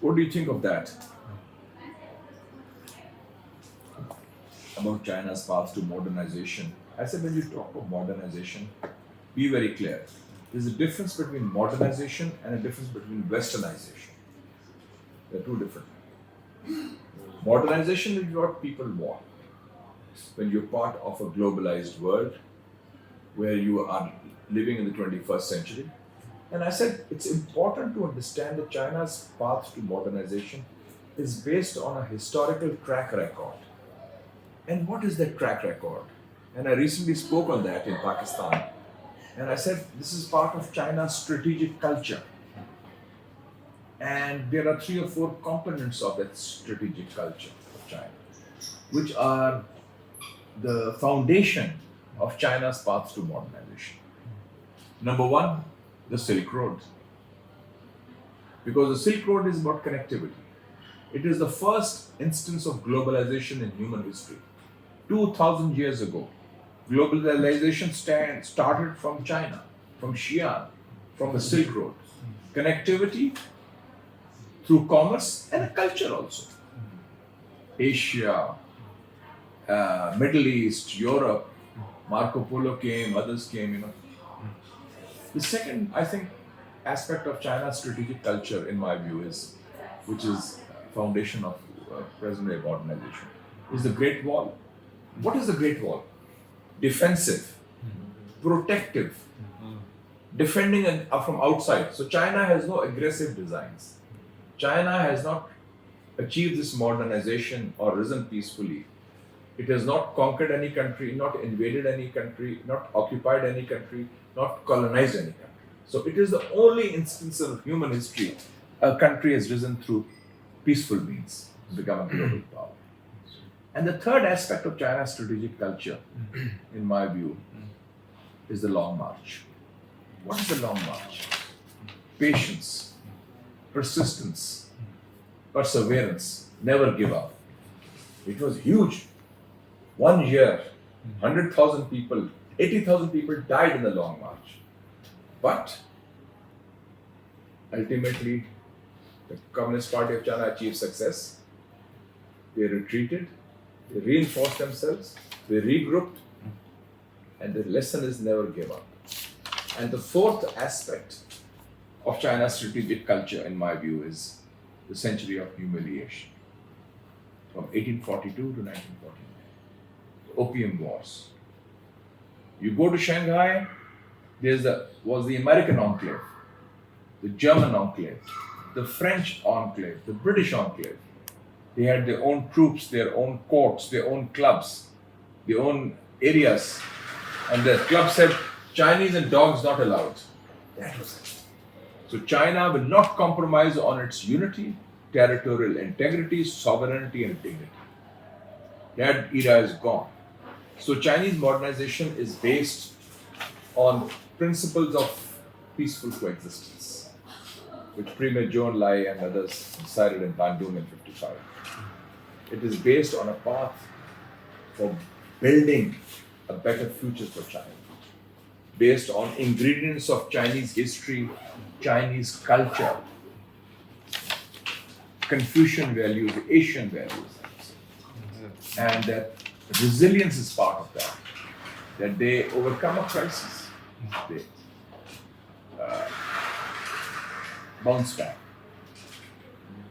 What do you think of that? About China's path to modernization. I said when you talk of modernization, be very clear. There's a difference between modernization and a difference between westernization. They're two different. Modernization is what people want. When you're part of a globalized world where you are living in the 21st century. And I said it's important to understand that China's path to modernization is based on a historical track record. And what is that track record? And I recently spoke on that in Pakistan. And I said this is part of China's strategic culture. And there are 3 or 4 components of that strategic culture of China, which are the foundation of China's path to modernization. Number one, the Silk Road. Because the Silk Road is about connectivity. It is the first instance of globalization in human history. 2000 years ago, globalization started from China, from Xi'an, from the Silk Road. Connectivity through commerce and a culture also. Asia, Middle East, Europe, Marco Polo came, others came, The second, I think, aspect of China's strategic culture, in my view, which is foundation of present-day modernization, is the Great Wall. What is the Great Wall? Defensive, protective, defending from outside. So China has no aggressive designs. China has not achieved this modernization or risen peacefully. It has not conquered any country, not invaded any country, not occupied any country, not colonized any country. So it is the only instance of human history a country has risen through peaceful means to become a global power. And the third aspect of China's strategic culture, in my view, is the Long March. What is the Long March? Patience, persistence, perseverance, never give up. It was huge. 1 year, 100,000 people, 80,000 people died in the Long March. But ultimately, the Communist Party of China achieved success. They retreated, they reinforced themselves, they regrouped, and the lesson is never give up. And the fourth aspect of China's strategic culture, in my view, is the century of humiliation. From 1842 to 1949. The Opium Wars. You go to Shanghai, was the American enclave, the German enclave, the French enclave, the British enclave. They had their own troops, their own courts, their own clubs, their own areas. And the club said, Chinese and dogs not allowed. That was it. So China will not compromise on its unity, territorial integrity, sovereignty, and dignity. That era is gone. So Chinese modernization is based on principles of peaceful coexistence, which Premier Zhou Enlai and others decided in Bandung in 1955. It is based on a path for building a better future for China, based on ingredients of Chinese history, Chinese culture, Confucian values, Asian values, and that resilience is part of that. That they overcome a crisis, they bounce back.